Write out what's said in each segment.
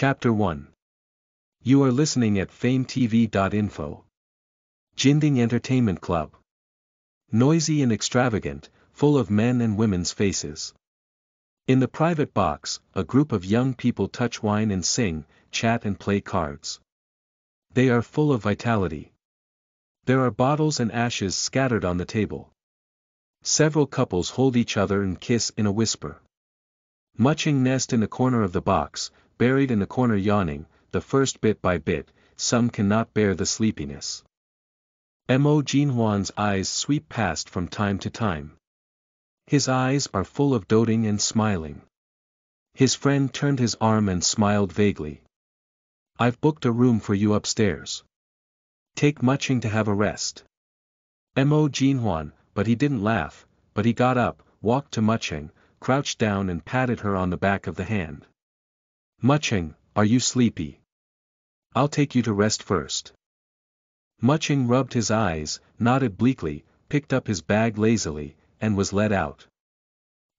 Chapter 1. You are listening at FameTV.info. Jinding Entertainment Club. Noisy and extravagant, full of men and women's faces. In the private box, a group of young people touch wine and sing, chat and play cards. They are full of vitality. There are bottles and ashes scattered on the table. Several couples hold each other and kiss in a whisper. Muching nest in the corner of the box, buried in the corner yawning, the first bit by bit, some cannot bear the sleepiness. Mo Jinhuan's eyes sweep past from time to time. His eyes are full of doting and smiling. His friend turned his arm and smiled vaguely. I've booked a room for you upstairs. Take Muching to have a rest. Mo Jinhuan, but he didn't laugh, but he got up, walked to Muching, crouched down and patted her on the back of the hand. Muching, are you sleepy? I'll take you to rest first. Muching rubbed his eyes, nodded bleakly, picked up his bag lazily, and was led out.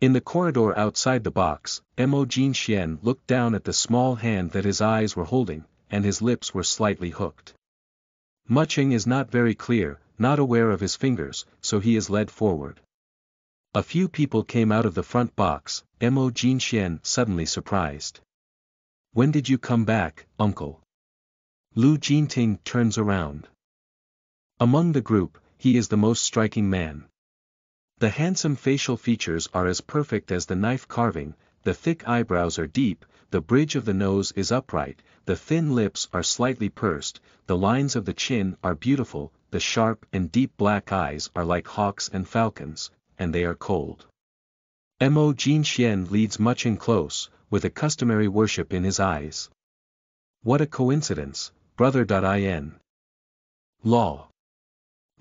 In the corridor outside the box, Mo Jinxian looked down at the small hand that his eyes were holding, and his lips were slightly hooked. Muching is not very clear, not aware of his fingers, so he is led forward. A few people came out of the front box, Mo Jinxian suddenly surprised. When did you come back, uncle? Lu Jinting turns around. Among the group, he is the most striking man. The handsome facial features are as perfect as the knife carving, the thick eyebrows are deep, the bridge of the nose is upright, the thin lips are slightly pursed, the lines of the chin are beautiful, the sharp and deep black eyes are like hawks and falcons, and they are cold. Mo Jinxian leads Muching close, with a customary worship in his eyes. What a coincidence, brother.in. Law.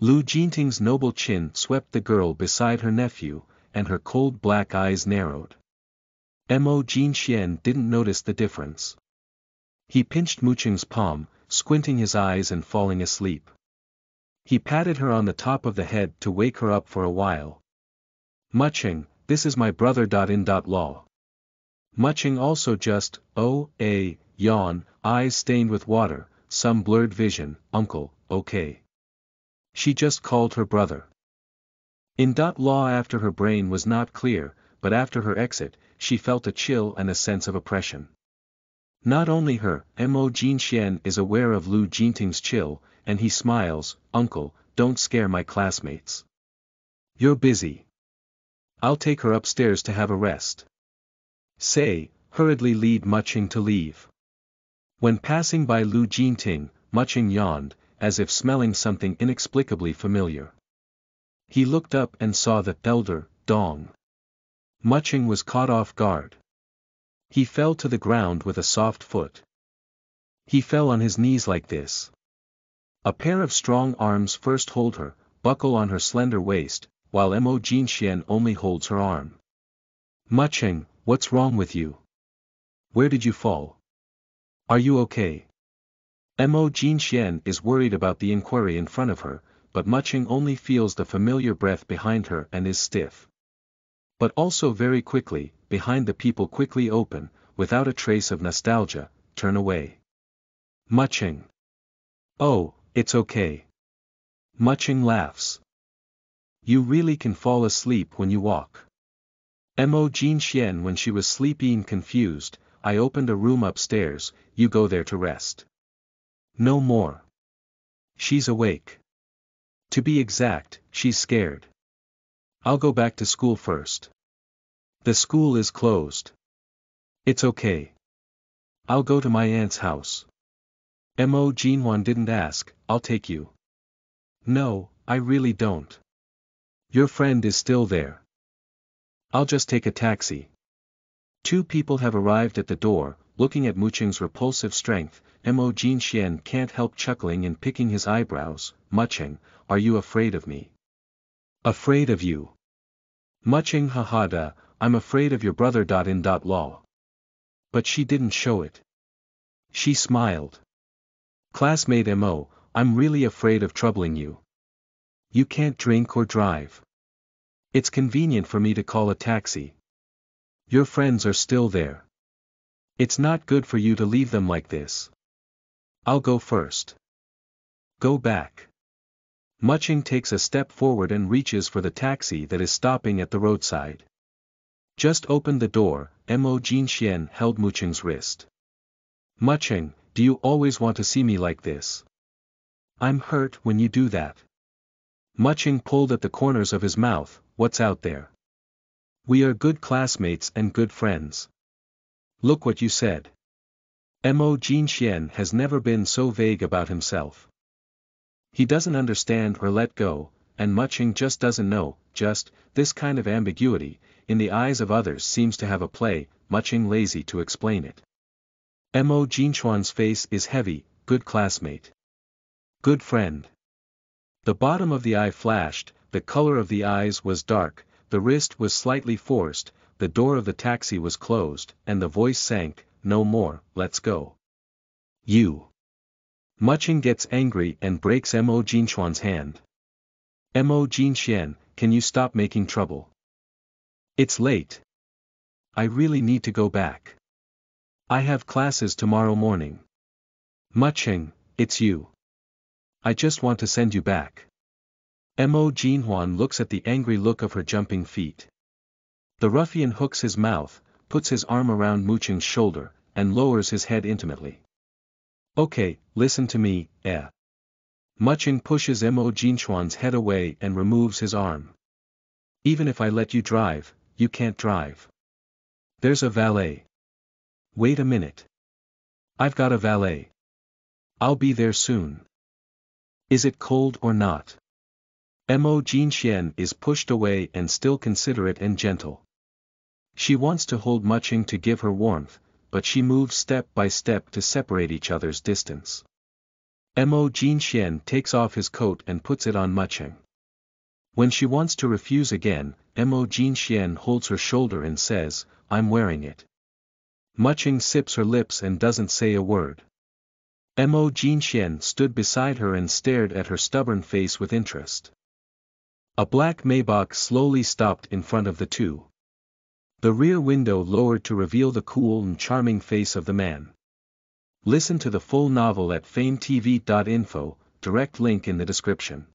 Lu Jinting's noble chin swept the girl beside her nephew, and her cold black eyes narrowed. Mo Jinxian didn't notice the difference. He pinched Muching's palm, squinting his eyes and falling asleep. He patted her on the top of the head to wake her up for a while. Muching, this is my brother.in.law. Muching also just, yawn, eyes stained with water, some blurred vision, uncle, okay. She just called her brother. In law after her brain was not clear, but after her exit, she felt a chill and a sense of oppression. Not only her, Mo Jinxian is aware of Lu Jinting's chill, and he smiles, uncle, don't scare my classmates. You're busy. I'll take her upstairs to have a rest. Say, hurriedly lead Muching to leave. When passing by Lu Jinting, Muching yawned, as if smelling something inexplicably familiar. He looked up and saw the elder, Dong. Muching was caught off guard. He fell to the ground with a soft foot. He fell on his knees like this. A pair of strong arms first hold her, buckle on her slender waist, while Mo Jinxian only holds her arm. Muching, what's wrong with you? Where did you fall? Are you okay? Mo Jinxian is worried about the inquiry in front of her, but Muching only feels the familiar breath behind her and is stiff. But also very quickly, behind the people quickly open, without a trace of nostalgia, turn away. Muching. Oh, it's okay. Muching laughs. You really can fall asleep when you walk. Mo Jinxian when she was sleepy and confused, I opened a room upstairs, you go there to rest. No more. She's awake. To be exact, she's scared. I'll go back to school first. The school is closed. It's okay. I'll go to my aunt's house. Mo Jinhuan didn't ask, I'll take you. No, I really don't. Your friend is still there. I'll just take a taxi. Two people have arrived at the door, looking at Muching's repulsive strength. Mo Jinxian can't help chuckling and picking his eyebrows. Muching, are you afraid of me? Afraid of you? Muching ha, I'm afraid of your brother.in.law. But she didn't show it. She smiled. Classmate Mo, I'm really afraid of troubling you. You can't drink or drive. It's convenient for me to call a taxi. Your friends are still there. It's not good for you to leave them like this. I'll go first. Go back. Muching takes a step forward and reaches for the taxi that is stopping at the roadside. Just open the door. Mo Jinxian held Muching's wrist. Muching, do you always want to see me like this? I'm hurt when you do that. Muching pulled at the corners of his mouth. What's out there? We are good classmates and good friends. Look what you said. Mo Jinxian has never been so vague about himself. He doesn't understand or let go, and Muching just doesn't know. Just, this kind of ambiguity, in the eyes of others seems to have a play, Muching lazy to explain it. Mo Jinchuan's face is heavy. Good classmate. Good friend. The bottom of the eye flashed, the color of the eyes was dark, the wrist was slightly forced, the door of the taxi was closed, and the voice sank, no more, let's go. You. Muching gets angry and breaks Mo Jinchuan's hand. Mo Jinxian, can you stop making trouble? It's late. I really need to go back. I have classes tomorrow morning. Muching, it's you. I just want to send you back. Mo Jinhuan looks at the angry look of her jumping feet. The ruffian hooks his mouth, puts his arm around Muching's shoulder, and lowers his head intimately. Okay, listen to me, Muching pushes Mo Jinchuan's head away and removes his arm. Even if I let you drive, you can't drive. There's a valet. Wait a minute. I've got a valet. I'll be there soon. Is it cold or not? Mo Jinxian is pushed away and still considerate and gentle. She wants to hold Muching to give her warmth, but she moves step by step to separate each other's distance. Mo Jinxian takes off his coat and puts it on Muching. When she wants to refuse again, Mo Jinxian holds her shoulder and says, I'm wearing it. Muching sips her lips and doesn't say a word. Mo Jinxian stood beside her and stared at her stubborn face with interest. A black Maybach slowly stopped in front of the two. The rear window lowered to reveal the cool and charming face of the man. Listen to the full novel at FameTV.info, direct link in the description.